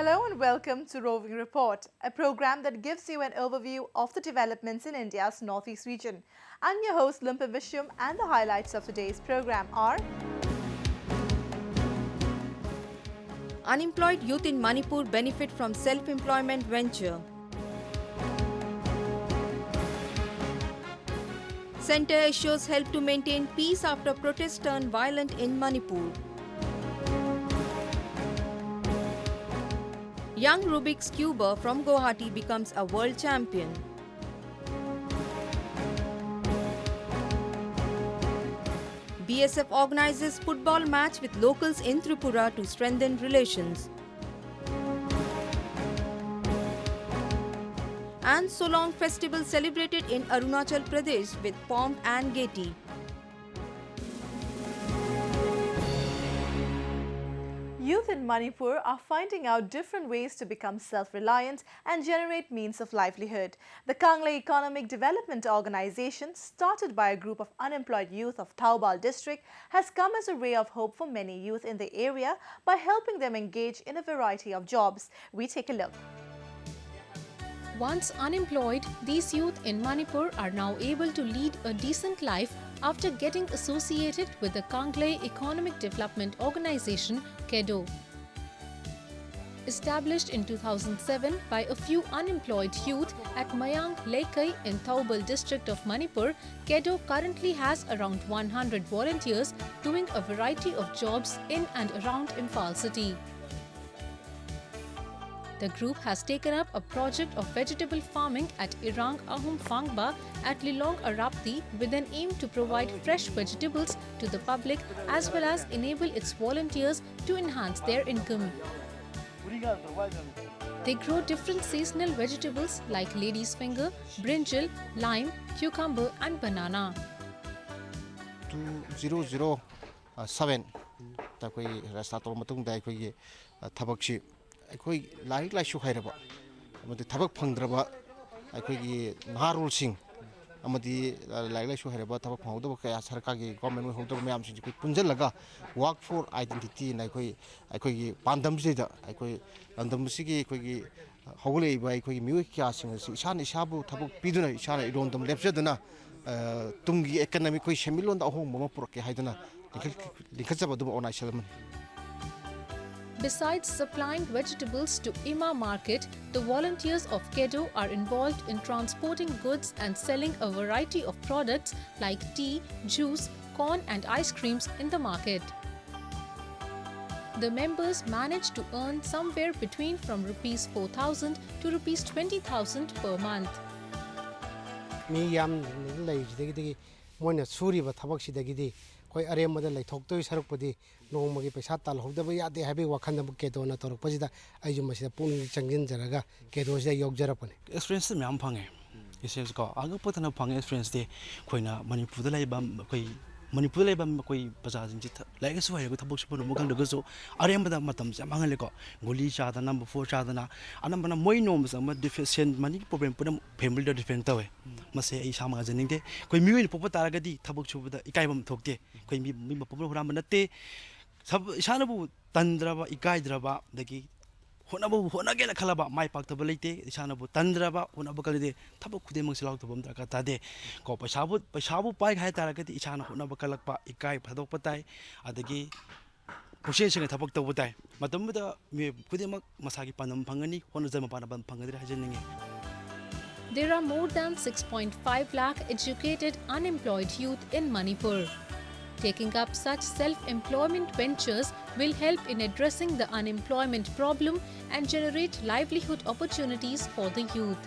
Hello and welcome to Roving Report, a program that gives you an overview of the developments in India's northeast region. I'm your host Lumpa Vishwam, and the highlights of today's program are: Unemployed youth in Manipur benefit from self-employment venture. Centre assures help to maintain peace after protests turned violent in Manipur. Young Rubik's Cuber from Guwahati becomes a world champion. BSF organizes football match with locals in Tripura to strengthen relations. And Solong festival celebrated in Arunachal Pradesh with pomp and gaiety. Youth in Manipur are finding out different ways to become self-reliant and generate means of livelihood. The Kangle Economic Development Organization, started by a group of unemployed youth of Taubal district, has come as a ray of hope for many youth in the area by helping them engage in a variety of jobs. We take a look. Once unemployed, these youth in Manipur are now able to lead a decent life after getting associated with the Kangle Economic Development Organization, KEDO. Established in 2007 by a few unemployed youth at Mayang Laikai in Taubal district of Manipur, KEDO currently has around 100 volunteers doing a variety of jobs in and around Imphal city. The group has taken up a project of vegetable farming at Irang Ahum Fangba at Lilong Arapti with an aim to provide fresh vegetables to the public as well as enable its volunteers to enhance their income. They grow different seasonal vegetables like lady's finger, brinjal, lime, cucumber and banana. 2007 takoi rasta to matung dai khoi thabak chi akhoi laik lai shu khairaba amadi thabak phangdraba akhoi gi naharul sing amadi laik lai shu khairaba thabak phangdo kaya sarkar gi government hong to mayam sing khoi punjal laga work for identity na khoi gi pandam ji da akhoi andam si gi khoi gi hogule bai khoi gi miwi kya sing si ishan isabu thabak piduna ishan irondam lepjaduna tumgi economic khoi semilon da hong mama purke haiduna likhajaba dum onai selman. Besides supplying vegetables to Ima market, the volunteers of KEDO are involved in transporting goods and selling a variety of products like tea, juice, corn and ice creams in the market. The members manage to earn somewhere between from Rs 4,000 to Rs 20,000 per month. Me yam lai jidagi moina suri ba thabak sidagi koi arem mada lai thok toi saruk padi nong magi paisa tal hokda ba yade habi wakhan da kedo na torok pasida aiju masida pung changjin jaraga kedo sida yok jarapane experience myam phange experience ko aga patana phange experience de khoina manipur da lai bam koi manipur lai bam koi baza jin ji lai ga su hai go thabok su no mugang da so arem da matam ja mangal ko goli cha da number 4 cha da na anam bana moi nom sa ma deficient mani problem pura family da defend tawe mase ai sa ma janing de koi mi wi popa tara ga di thabok su da ikai bam thokte koi mi popa hura ma natte sab isana bu tandraba ikai draba dagi honabu honage na khalaba mai pak ta balite isana bu tandraba honabu kalide thabok khude mang silaw thobam da ka ta de ko paisa bu pai khai tara ga di isana honabu kalakpa ikai phadok patai adagi kushe sing thabok to butai matam da me khude mak masagi panam phangani hona jama panam phangadi hajeninge. There are more than 6.5 lakh educated unemployed youth in Manipur. Taking up such self-employment ventures will help in addressing the unemployment problem and generate livelihood opportunities for the youth.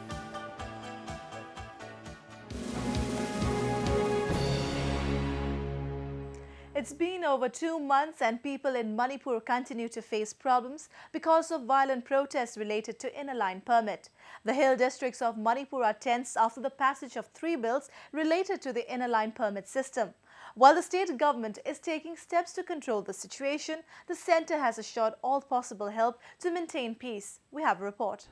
It's been over 2 months and people in Manipur continue to face problems because of violent protests related to inner line permit. The hill districts of Manipur are tense after the passage of 3 bills related to the inner line permit system. While the state government is taking steps to control the situation, the centre has assured all possible help to maintain peace. We have a report.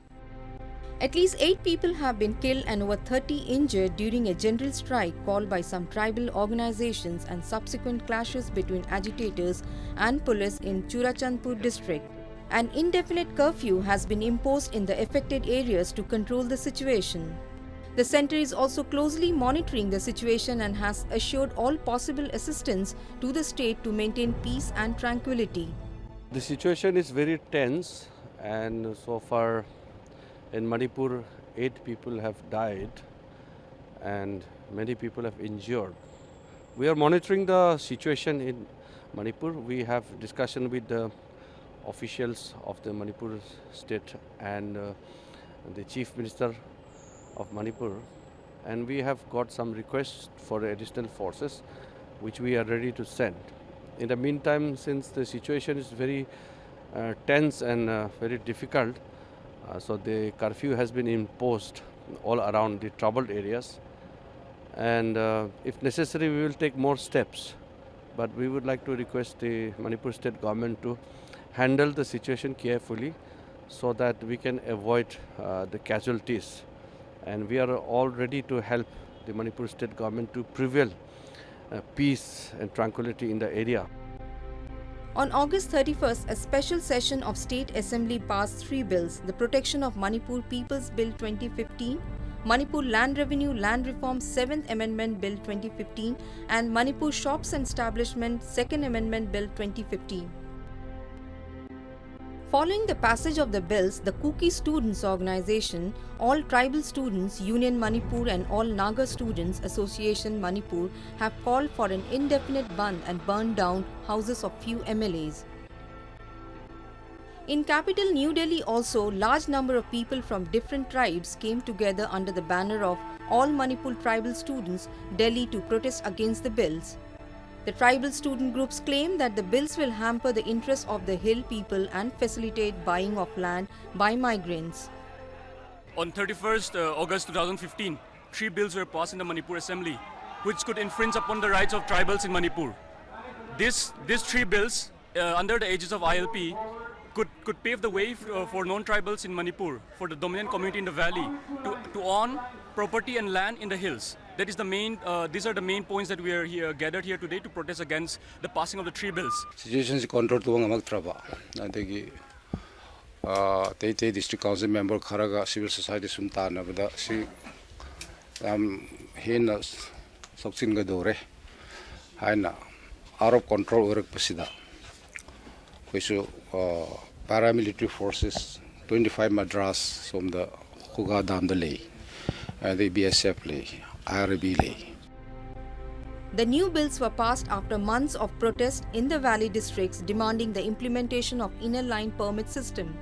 At least 8 people have been killed and over 30 injured during a general strike called by some tribal organizations and subsequent clashes between agitators and police in Churachandpur district. An indefinite curfew has been imposed in the affected areas to control the situation. The centre is also closely monitoring the situation and has assured all possible assistance to the state to maintain peace and tranquility. The situation is very tense, and so far in Manipur 8 people have died and many people have injured. We are monitoring the situation in Manipur. We have discussion with the officials of the Manipur state and the Chief Minister of Manipur, and we have got some requests for additional forces which we are ready to send. In the meantime, since the situation is very tense and very difficult, so the curfew has been imposed all around the troubled areas, and if necessary we will take more steps, but we would like to request the Manipur state government to handle the situation carefully so that we can avoid the casualties, and we are all ready to help the Manipur state government to prevail peace and tranquility in the area. On August 31st, a special session of State Assembly passed 3 bills: the Protection of Manipur People's Bill 2015, Manipur Land Revenue Land Reform 7th Amendment Bill 2015, and Manipur Shops and Establishment 2nd Amendment Bill 2015. Following the passage of the bills, the Kuki Students Organization, all tribal students, Union Manipur and all Naga Students Association Manipur have called for an indefinite ban and burned down houses of few MLAs. In capital New Delhi also, large number of people from different tribes came together under the banner of All Manipur Tribal Students Delhi to protest against the bills. The tribal student groups claim that the bills will hamper the interests of the hill people and facilitate buying of land by migrants. On 31st August 2015, 3 bills were passed in the Manipur Assembly, which could infringe upon the rights of tribals in Manipur. These 3 bills, under the aegis of ILP, could pave the way for non-tribals in Manipur, for the dominant community in the valley, to own property and land in the hills. That is the main. These are the main points that we are here gathered here today to protest against the passing of the 3 bills. Situation is control to ngamaktraba. Adegi district council member kharaga civil society sumtana bada si hena soksin ga dore haina out of control work pasida. Kaisu paramilitary forces 25 madras from the Khuga dam the lay, the BSF lay. The new bills were passed after months of protest in the valley districts demanding the implementation of Inner Line Permit system.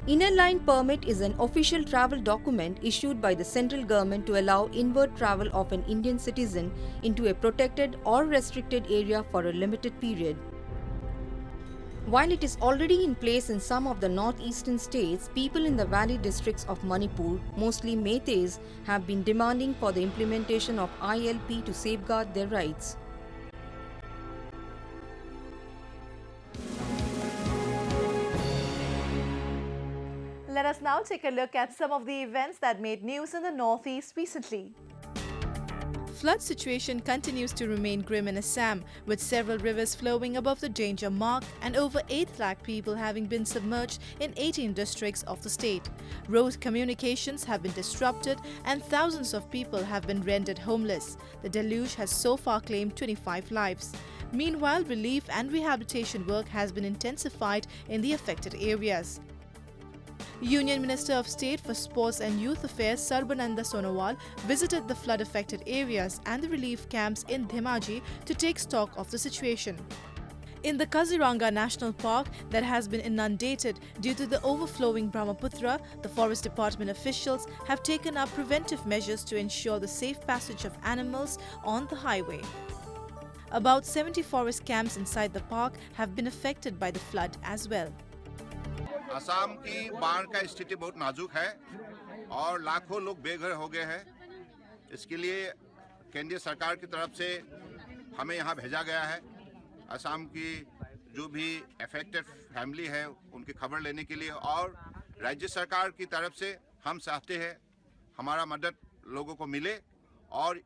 Inner Line Permit is an official travel document issued by the central government to allow inward travel of an Indian citizen into a protected or restricted area for a limited period. While it is already in place in some of the northeastern states, people in the valley districts of Manipur, mostly Meiteis, have been demanding for the implementation of ILP to safeguard their rights. Let us now take a look at some of the events that made news in the northeast recently. Flood situation continues to remain grim in Assam, with several rivers flowing above the danger mark and over 8 lakh people having been submerged in 18 districts of the state. Road communications have been disrupted and thousands of people have been rendered homeless. The deluge has so far claimed 25 lives. Meanwhile, relief and rehabilitation work has been intensified in the affected areas. Union Minister of State for Sports and Youth Affairs Sarbananda Sonowal visited the flood-affected areas and the relief camps in Dhemaji to take stock of the situation. In the Kaziranga National Park that has been inundated due to the overflowing Brahmaputra, the Forest Department officials have taken up preventive measures to ensure the safe passage of animals on the highway. About 70 forest camps inside the park have been affected by the flood as well. Assam की बाढ़ का स्थिति बहुत नाजुक है और लाखों लोग बेघर हो गए हैं। इसके लिए केंद्रीय सरकार की तरफ से हमें यहाँ भेजा गया है। असम की जो भी अफेक्टेड फैमिली है उनकी खबर लेने के लिए, और राज्य सरकार की तरफ से हम चाहते हैं हमारा मदद लोगों को मिले, और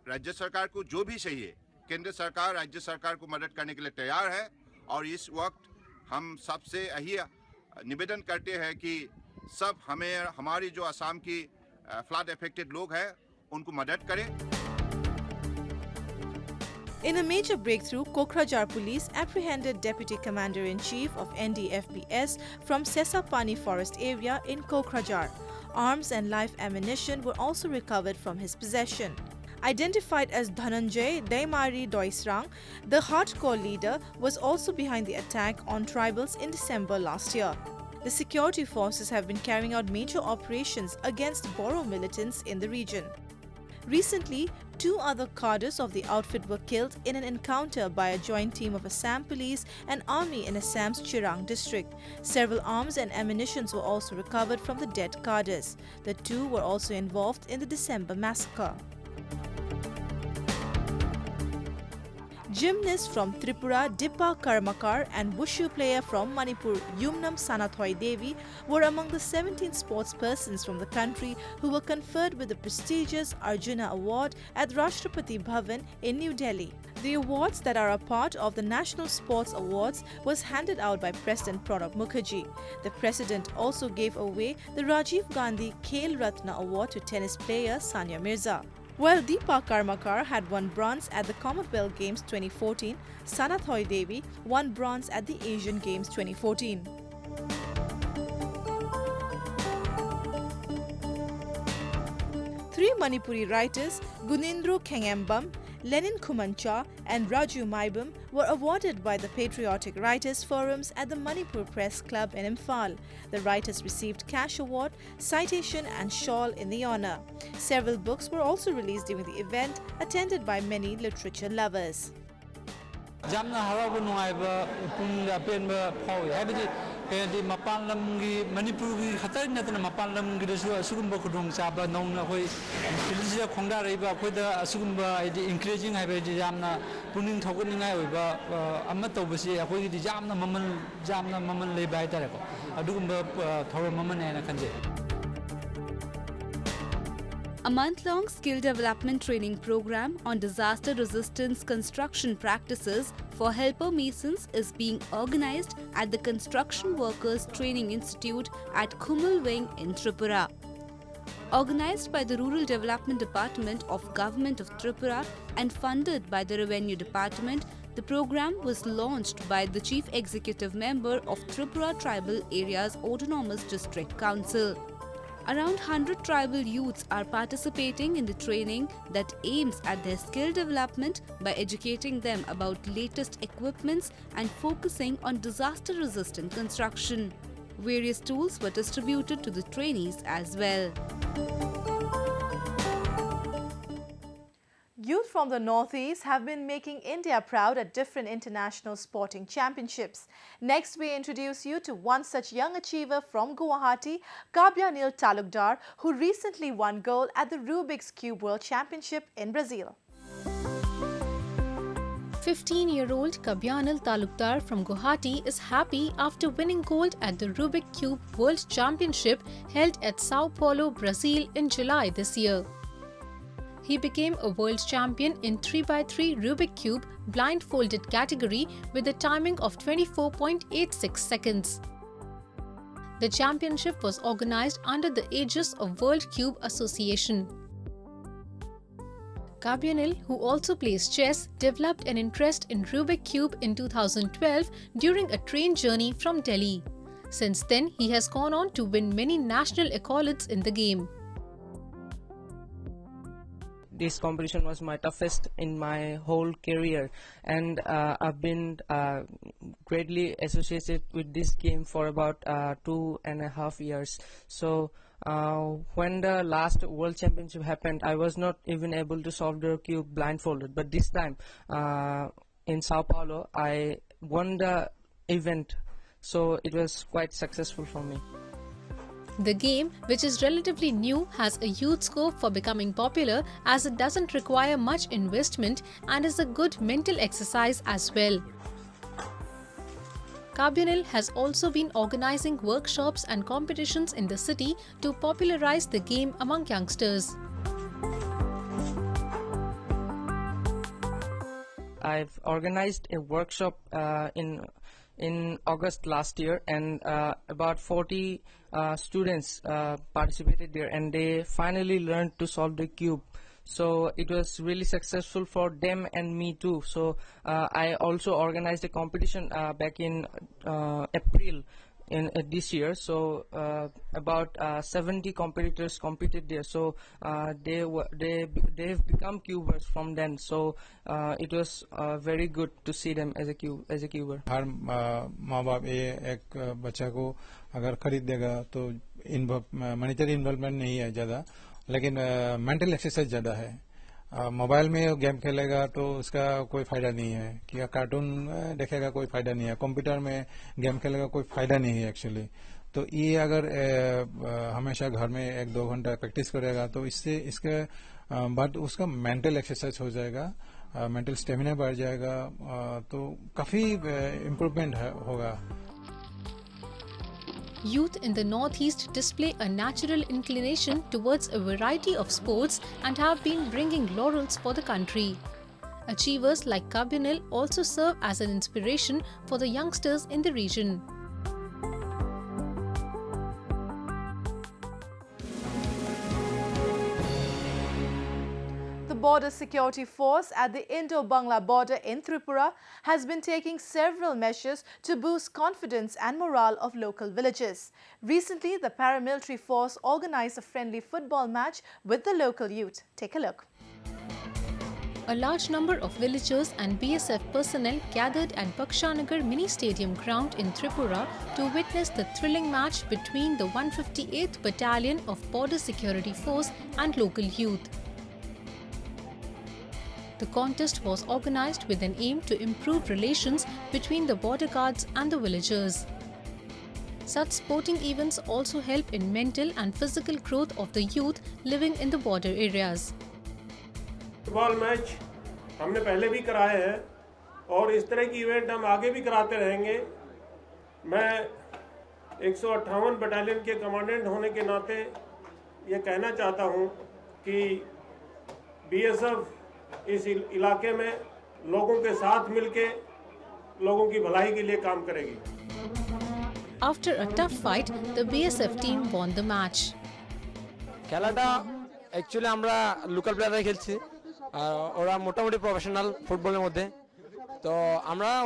राज्य सरकार को जो भी चाहिए केंद्र सरकार राज्य सरकार को मदद करने के लिए तैयार है। और इस वक्त हम सबसे यही निवेदन करते हैं कि सब हमारी जो असम की फ्लड अफेक्टेड लोग हैं उनको मदद करें। In a major breakthrough, Kokrajhar police apprehended Deputy Commander-in-Chief of NDFBS from Sesapani forest area in Kokrajhar. Arms and live ammunition were also recovered from his possession. Identified as Dhananjay Daimari Doisrang, the hardcore leader was also behind the attack on tribals in December last year. The security forces have been carrying out major operations against Boro militants in the region. Recently, 2 other cadres of the outfit were killed in an encounter by a joint team of Assam Police and Army in Assam's Chirang district. Several arms and ammunitions were also recovered from the dead cadres. The 2 were also involved in the December massacre. Gymnast from Tripura Dippa Karmakar and Wushu player from Manipur Yumnam Sanathoi Devi were among the 17 sportspersons from the country who were conferred with the prestigious Arjuna Award at Rashtrapati Bhavan in New Delhi. The awards that are a part of the National Sports Awards was handed out by President Pranab Mukherjee. The President also gave away the Rajiv Gandhi Khel Ratna Award to tennis player Sania Mirza. While Deepa Karmakar had won bronze at the Commonwealth Games 2014, Sanathoi Devi won bronze at the Asian Games 2014. Three Manipuri writers, Gunindro Khengembam, Lenin Kumancha and Raju Maibam were awarded by the Patriotic Writers Forums at the Manipur Press Club in Imphal. The writers received cash award, citation and shawl in the honour. Several books were also released during the event, attended by many literature lovers. ꯀꯩꯗꯤ ꯃꯄꯥꯟ ꯂꯝꯒꯤ ꯃꯅꯤꯄꯨꯔꯒꯤ ꯈꯛꯇ ꯅꯠꯇꯅ ꯃꯄꯥꯟ ꯂꯝꯒꯤꯗꯁꯨ ꯑꯁꯤꯒꯨꯝꯕ ꯈꯨꯗꯣꯡꯆꯥꯕ ꯅꯧꯅ ꯑꯩꯈꯣꯏ ꯄꯨꯟꯁꯤꯗ ꯈꯣꯡꯗꯥꯔꯛꯏꯕ ꯑꯩꯈꯣꯏꯗ ꯑꯁꯤꯒꯨꯝꯕ ꯍꯥꯏꯗꯤ ꯏꯟꯀꯔꯦꯖꯤꯡ ꯍꯥꯏꯕꯗꯤ ꯌꯥꯝꯅ ꯄꯨꯛꯅꯤꯡ ꯊꯧꯒꯠꯅꯤꯡꯉꯥꯏ ꯑꯣꯏꯕ ꯑꯃ ꯇꯧꯕꯁꯤ ꯑꯩꯈꯣꯏꯒꯤꯗꯤ ꯌꯥꯝꯅ ꯃꯃꯜ ꯂꯩꯕ ꯍꯥꯏꯇꯥꯔꯦꯀꯣ ꯑꯗꯨꯒꯨꯝꯕ ꯊꯧꯔꯝ ꯑꯃꯅꯦ ꯍꯥꯏꯅ ꯈꯟꯖꯩ. A month-long skill development training program on disaster-resistance construction practices for helper masons is being organized at the Construction Workers Training Institute at Roving in Tripura. Organized by the Rural Development Department of Government of Tripura and funded by the Revenue Department, the program was launched by the Chief Executive Member of Tripura Tribal Areas Autonomous District Council. Around 100 tribal youths are participating in the training that aims at their skill development by educating them about latest equipments and focusing on disaster-resistant construction. Various tools were distributed to the trainees as well. Youth from the Northeast have been making India proud at different international sporting championships. Next, we introduce you to one such young achiever from Guwahati, Kabyanil Talukdar, who recently won gold at the Rubik's Cube World Championship in Brazil. 15-year-old Kabyanil Talukdar from Guwahati is happy after winning gold at the Rubik's Cube World Championship held at Sao Paulo, Brazil in July this year. He became a world champion in 3x3 Rubik's Cube blindfolded category with a timing of 24.86 seconds. The championship was organized under the aegis of World Cube Association. Kabyanil, who also plays chess, developed an interest in Rubik's Cube in 2012 during a train journey from Delhi. Since then, he has gone on to win many national accolades in the game. This competition was my toughest in my whole career, and I've been greatly associated with this game for about 2.5 years. So when the last World Championship happened, I was not even able to solve the cube blindfolded, but this time in Sao Paulo I won the event, so it was quite successful for me. The game, which is relatively new, has a huge scope for becoming popular as it doesn't require much investment and is a good mental exercise as well. Kabyanil has also been organizing workshops and competitions in the city to popularize the game among youngsters. I've organized a workshop in August last year, and about 40 students participated there, and they finally learned to solve the cube. So it was really successful for them and me too. So I also organized a competition back in April in this year. So about 70 competitors competed there. So they've become cubers from then. So it was very good to see them as a cuber. हर माँ बाप एक बच्चा को अगर खरीद देगा तो monetary involvement नहीं है ज़्यादा, लेकिन मेंटल एक्सरसाइज ज़्यादा है. मोबाइल में गेम खेलेगा तो उसका कोई फायदा नहीं है, कि कार्टून देखेगा कोई फायदा नहीं है, कंप्यूटर में गेम खेलेगा कोई फायदा नहीं है एक्चुअली. तो ये अगर हमेशा घर में 1-2 घंटा प्रैक्टिस करेगा तो इससे इसके बाद उसका मेंटल एक्सरसाइज हो जाएगा, मेंटल स्टेमिना बढ़ जाएगा, तो काफ़ी इम्प्रूवमेंट होगा. Youth in the Northeast display a natural inclination towards a variety of sports and have been bringing laurels for the country. Achievers like Kabinil also serve as an inspiration for the youngsters in the region. The Border Security Force at the Indo-Bangla border in Tripura has been taking several measures to boost confidence and morale of local villagers. Recently, the paramilitary force organized a friendly football match with the local youth. Take a look. A large number of villagers and BSF personnel gathered at Bakshanagar Mini Stadium ground in Tripura to witness the thrilling match between the 158th Battalion of Border Security Force and local youth. The contest was organized with an aim to improve relations between the border guards and the villagers. Such sporting events also help in mental and physical growth of the youth living in the border areas. Football match हमने पहले भी कराए हैं और इस तरह की event हम आगे भी कराते रहेंगे. मैं 158 बटालियन के कमांडेंट होने के नाते ये कहना चाहता हूँ कि बीएसएफ इस इलाके में लोगों के साथ मिलके लोगों की भलाई के लिए काम करेगी. After a tough fight, the BSF team won the match. খেলাটা অ্যাকচুয়ালি আমরা লোকাল প্লেয়াররাই খেলছি আর ওরা মোটামুটি প্রফেশনাল ফুটবলের মধ্যে. তো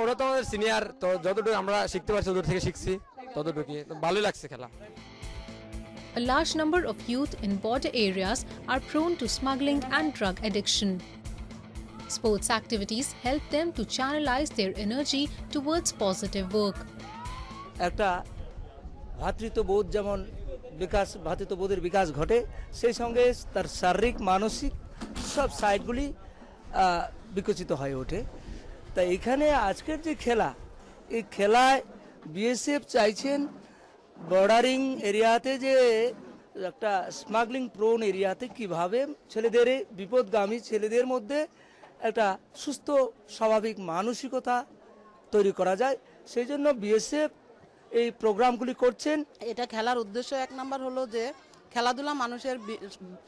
ওরা তো আমাদের সিনিয়র, তো যতটুকু আমরা শিখতে পারছি ওদের থেকে শিখছি ততটুকুই. তো ভালোই লাগছে খেলা. A large number of youth in border areas are prone to smuggling and drug addiction. Sports activities help them to channelize their energy towards positive work. একটা ভাতৃত্ববোধ যেমন ভাতৃত্ববোধের বিকাশ ঘটে, সেই সঙ্গে তার শারীরিক মানসিক সব সাইডগুলি বিকশিত হয়ে ওঠে. তাই এখানে আজকের যে খেলা, এই খেলায় বিএসএফ চাইছেন বর্ডারিং এরিয়াতে যে একটা স্মাগলিং প্রোন এরিয়াতে কিভাবে ছেলেদের, বিপদগামী ছেলেদের মধ্যে একটা সুস্থ স্বাভাবিক মানসিকতা তৈরি করা যায়, সেই জন্য বিএসএফ এই প্রোগ্রামগুলি করছেন. এটা খেলার উদ্দেশ্য এক নম্বর হলো যে খেলাধুলা মানুষের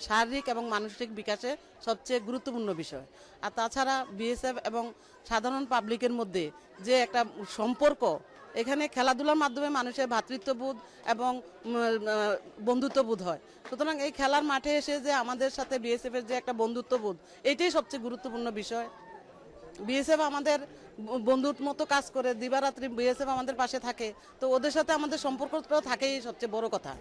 শারীরিক এবং মানসিক বিকাশে সবচেয়ে গুরুত্বপূর্ণ বিষয়. আর তাছাড়া বিএসএফ এবং সাধারণ পাবলিকের মধ্যে যে একটা সম্পর্ক, এখানে খেলাধুলার মাধ্যমে মানুষের ভ্রাতৃত্ববোধ এবং বন্ধুত্ববোধ হয়. সুতরাং এই খেলার মাঠে এসে যে আমাদের সাথে বিএসএফের যে একটা বন্ধুত্ববোধ, এটাই সবচেয়ে গুরুত্বপূর্ণ বিষয়. বিএসএফ আমাদের বন্ধুর মতো কাজ করে, দিবারাত্রি বিএসএফ আমাদের পাশে থাকে, তো ওদের সাথে আমাদের সম্পর্কটাও থাকেই সবচেয়ে বড় কথা.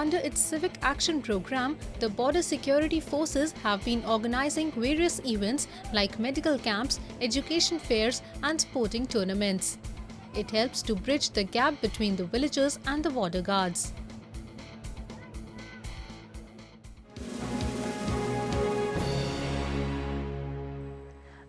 Under its civic action program, the Border Security Forces have been organizing various events like medical camps, education fairs and sporting tournaments. It helps to bridge the gap between the villagers and the border guards.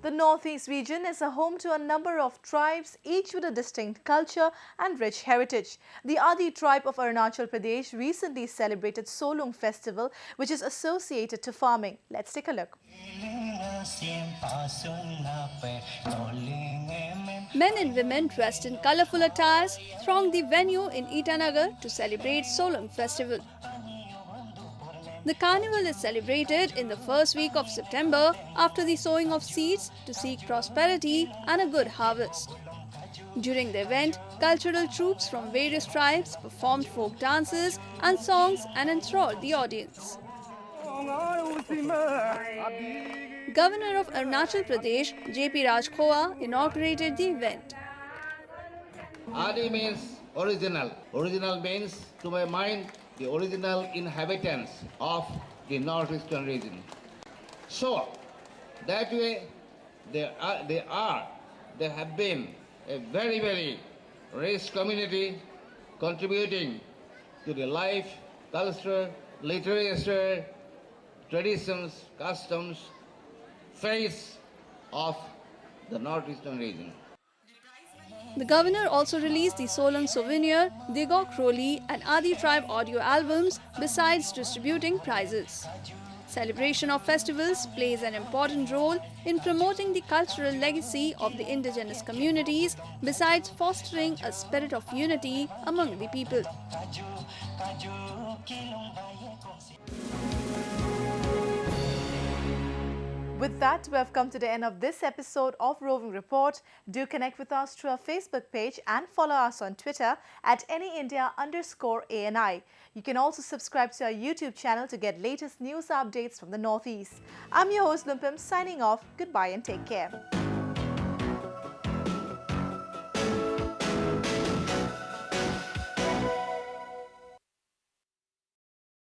The Northeast region is a home to a number of tribes, each with a distinct culture and rich heritage. The Adi tribe of Arunachal Pradesh recently celebrated Solung festival, which is associated to farming. Let's take a look. Men and women dressed in colourful attires thronged the venue in Itanagar to celebrate Solung festival. The carnival is celebrated in the first week of September after the sowing of seeds to seek prosperity and a good harvest. During the event, cultural troupes from various tribes performed folk dances and songs and enthralled the audience. Governor of Arunachal Pradesh, J.P. Rajkhowa, inaugurated the event. Adi means original. Original means, to my mind, the original inhabitants of the northeastern region. So, that way, they have been a very, very rich community contributing to the life, culture, literature, traditions, customs, faith of the northeastern region. The governor also released the Solan Souvenir, Digok Roli and Adi Tribe audio albums besides distributing prizes. Celebration of festivals plays an important role in promoting the cultural legacy of the indigenous communities besides fostering a spirit of unity among the people. With that, we have come to the end of this episode of Roving Report. Do connect with us through our Facebook page and follow us on Twitter at AnyIndia_ANI. You can also subscribe to our YouTube channel to get latest news updates from the Northeast. I'm your host Lumpim signing off. Goodbye and take care.